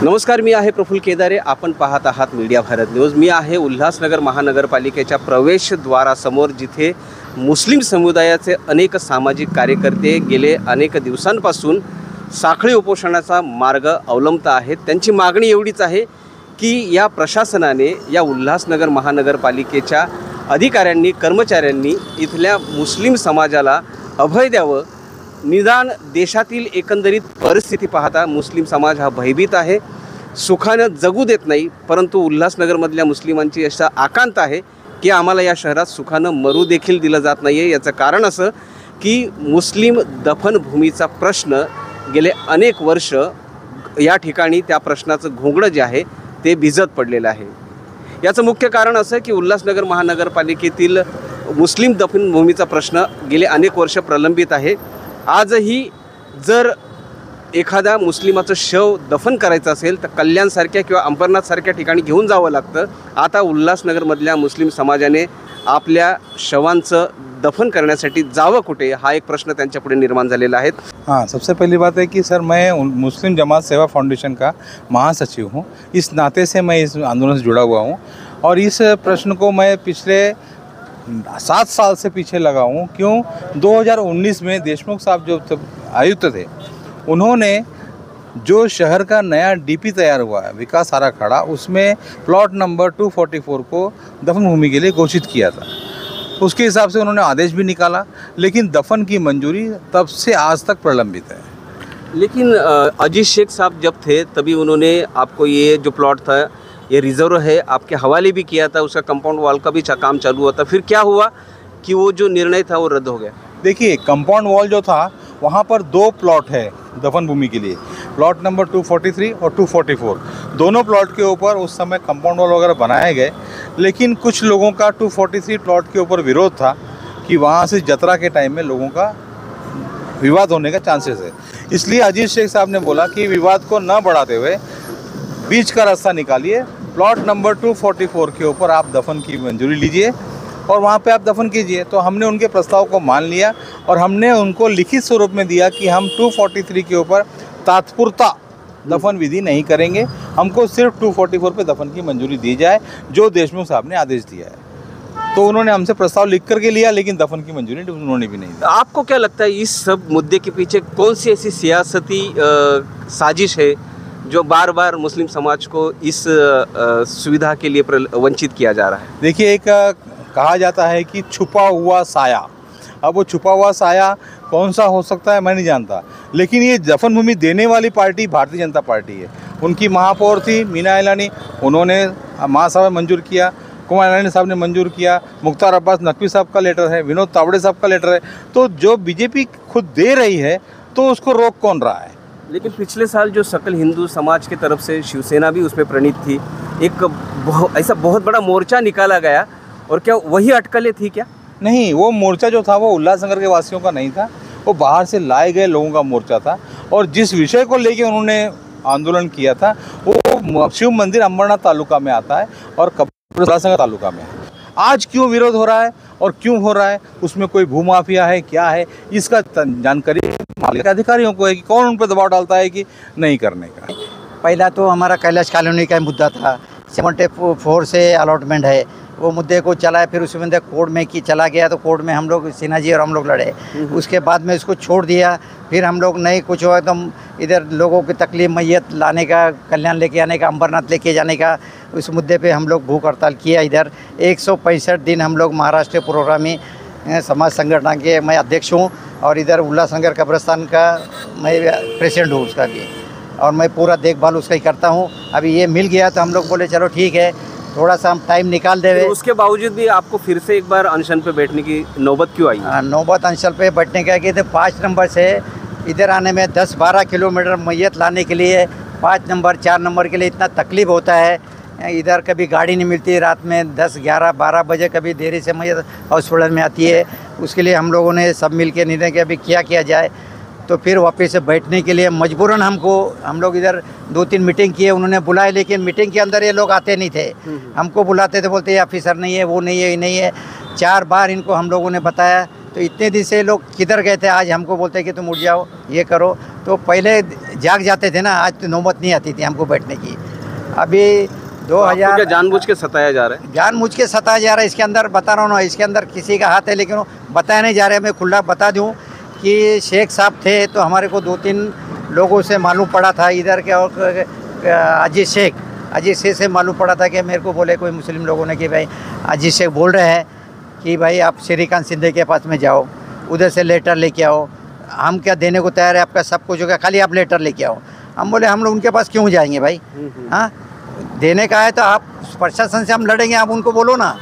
नमस्कार, मी आहे प्रफुल्ल केदारे. आपण पाहत आहात मीडिया भारत न्यूज. मी आहे उल्हासनगर महानगरपालिकेच्या प्रवेशद्वारासमोर, जिथे मुस्लिम समुदायाचे अनेक सामाजिक कार्यकर्ते गेले अनेक दिवसांपासून साखळी उपोषणाचा मार्ग अवलंबत आहेत. त्यांची मागणी एवढीच आहे की या प्रशासनाने, या उल्हासनगर महानगरपालिकेच्या अधिकाऱ्यांनी, कर्मचाऱ्यांनी इथल्या मुस्लिम समाजाला अभय द्यावं. निदान देशातील एकंदरीत परिस्थिती पाहता मुस्लिम समाज हा भयभीत आहे, सुखानं जगू देत नाही. परंतु उल्हासनगरमधल्या मुस्लिमांची अशा आकांत आहे की आम्हाला या शहरात सुखानं मरू देखील दिलं जात नाही आहे. याचं कारण असं की मुस्लिम दफनभूमीचा प्रश्न गेले अनेक वर्ष या ठिकाणी त्या प्रश्नाचं घोंगडं जे आहे ते भिजत पडलेलं आहे. याचं मुख्य कारण असं की उल्हासनगर महानगरपालिकेतील मुस्लिम दफनभूमीचा प्रश्न गेले अनेक वर्ष प्रलंबित आहे. आजही जर एखाद्या मुस्लिमाचं शव दफन करायचं असेल तर कल्याणसारख्या किंवा अंबरनाथसारख्या ठिकाणी घेऊन जावं लागतं. आता उल्हासनगरमधल्या मुस्लिम समाजाने आपल्या शवांचं दफन करण्यासाठी जावं कुठे, हा एक प्रश्न त्यांच्यापुढे निर्माण झालेला आहे. हाँ, सबसे पहली बात है कि सर, मैं मुस्लिम जमात सेवा फाउंडेशन का महासचिव हूँ. इस नाते से मैं इस आंदोलन से जुड़ा हुआ हूँ और इस प्रश्न को मैं पिछले 7 साल से पीछे लगा हूँ. क्यों? 2019 में देशमुख साहब जो आयुक्त थे, उन्होंने जो शहर का नया डीपी तैयार हुआ है, विकास आराखड़ा, उसमें प्लॉट नंबर 244 को दफन भूमि के लिए घोषित किया था. उसके हिसाब से उन्होंने आदेश भी निकाला, लेकिन दफन की मंजूरी तब से आज तक प्रलंबित है. लेकिन अजीज शेख साहब जब थे तभी उन्होंने आपको ये जो प्लॉट था, ये रिज़र्व है, आपके हवाले भी किया था. उसका कंपाउंड वॉल का भी काम चालू हुआ था. फिर क्या हुआ कि वो जो निर्णय था वो रद्द हो गया? देखिए, कंपाउंड वॉल जो था वहाँ पर 2 प्लॉट है दफन भूमि के लिए, प्लॉट नंबर 243 और 244. दोनों प्लॉट के ऊपर उस समय कंपाउंड वॉल वगैरह बनाए गए, लेकिन कुछ लोगों का 243 प्लॉट के ऊपर विरोध था कि वहाँ से जतरा के टाइम में लोगों का विवाद होने का चांसेस है. इसलिए अजीज शेख साहब ने बोला कि विवाद को न बढ़ाते हुए बीच का रास्ता निकालिए, प्लॉट नंबर 244 के ऊपर आप दफन की मंजूरी लीजिए और वहाँ पे आप दफन कीजिए. तो हमने उनके प्रस्ताव को मान लिया और हमने उनको लिखित स्वरूप में दिया कि हम 243 के ऊपर तात्पुरता दफन विधि नहीं करेंगे, हमको सिर्फ 244 पे दफन की मंजूरी दी जाए, जो देशमुख साहब ने आदेश दिया है. तो उन्होंने हमसे प्रस्ताव लिख करके लिया, लेकिन दफन की मंजूरी उन्होंने भी नहीं दी. आपको क्या लगता है इस सब मुद्दे के पीछे कौन सी ऐसी सियासती साजिश है जो बार बार मुस्लिम समाज को इस सुविधा के लिए वंचित किया जा रहा है? देखिए, एक कहा जाता है कि छुपा हुआ साया. अब वो छुपा हुआ साया कौन सा हो सकता है मैं नहीं जानता, लेकिन ये दफन भूमि देने वाली पार्टी भारतीय जनता पार्टी है. उनकी महापौर थी मीना इलानी, उन्होंने महासभा में मंजूर किया, कुमार इलानी साहब ने मंजूर किया, मुख्तार अब्बास नकवी साहब का लेटर है, विनोद तावड़े साहब का लेटर है. तो जो बीजेपी खुद दे रही है तो उसको रोक कौन रहा है? लेकिन पिछले साल जो सकल हिंदू समाज की तरफ से शिवसेना भी उसमें प्रणीत थी, एक ऐसा बहुत बड़ा मोर्चा निकाला गया, और क्या वही अटकलें थी क्या? नहीं, वो मोर्चा जो था वो उल्लासनगर के वासियों का नहीं था, वो बाहर से लाए गए लोगों का मोर्चा था. और जिस विषय को लेके उन्होंने आंदोलन किया था वो शिव मंदिर अंबरनाथ तालुका में आता है और उल्लासनगर तालुका में है. आज क्यों विरोध हो रहा है और क्यों हो रहा है, उसमें कोई भूमाफिया है, क्या है, इसका जानकारी मालिक अधिकारियों को है कि कौन उन पर दबाव डालता है कि नहीं करने का. पहला तो हमारा कैलाश कॉलोनी का मुद्दा था, 74 से अलॉटमेंट है, वो मुद्दे को चलाए. फिर उस मुद्दे कोर्ट में की चला गया, तो कोर्ट में हम लोग, सिन्हा जी और हम लोग लड़े. उसके बाद में उसको छोड़ दिया. फिर हम लोग नहीं कुछ हुआ तो इधर लोगों की तकलीफ, मैयत लाने का, कल्याण लेके आने का, अंबरनाथ लेके जाने का, उस मुद्दे पे हम लोग भूख हड़ताल किया. इधर 165 दिन हम लोग महाराष्ट्र प्रोग्रामी समाज संगठन के मैं अध्यक्ष हूँ, और इधर उल्लासनगर कब्रिस्तान का मैं प्रेसिडेंट हूँ उसका भी, और मैं पूरा देखभाल उसका ही करता हूँ. अभी ये मिल गया तो हम लोग बोले चलो ठीक है, थोड़ा सा हम टाइम निकाल दे. उसके बावजूद भी आपको फिर से एक बार अनशन पे बैठने की नौबत क्यों आई? नौबत अनशन पे बैठने का कि 5 नंबर से इधर आने में 10-12 किलोमीटर मैयत लाने के लिए 5 नंबर 4 नंबर के लिए इतना तकलीफ होता है. इधर कभी गाड़ी नहीं मिलती, रात में 10, 11, 12 बजे कभी देरी से मैयत हॉस्पिटल में आती है. उसके लिए हम लोगों ने सब मिल के निर्णय किया अभी क्या किया जाए. तो फिर वापस से बैठने के लिए मजबूरन हम लोग इधर 2-3 मीटिंग किए, उन्होंने बुलाए, लेकिन मीटिंग के अंदर ये लोग आते नहीं थे. हमको बुलाते थे, बोलते ये ऑफिसर नहीं है, वो नहीं है, ये नहीं है. 4 बार इनको हम लोगों ने बताया, तो इतने दिन से लोग किधर गए थे, आज हमको बोलते हैं कि तुम उठ जाओ, ये करो. तो पहले जाग जाते थे ना, आज तो नौबत नहीं आती थी हमको बैठने की। अभी आपको क्या 2000 जानबूझ के सताया जा रहा है? जानबूझ के सताया जा रहा है। इसके अंदर बता रहा हूँ ना, इसके अंदर किसी का हाथ है, लेकिन वो बताया नहीं जा रहा है। मैं खुला बता दूँ कि शेख साहब थे तो हमारे को 2-3 लोगों से मालूम पड़ा था इधर के, और अजीत शेख से मालूम पड़ा था कि मेरे को बोले कोई मुस्लिम लोगों ने कि भाई अजीत शेख बोल रहे हैं कि भाई आप श्रीकांत शिंदे के पास में जाओ, उधर से लेटर लेके आओ, हम क्या देने को तैयार है, आपका सब कुछ होगा, खाली आप लेटर लेके आओ। हम बोले हम लोग उनके पास क्यों जाएंगे भाई, हाँ देने का है तो आप प्रशासन से हम लड़ेंगे, आप उनको बोलो ना।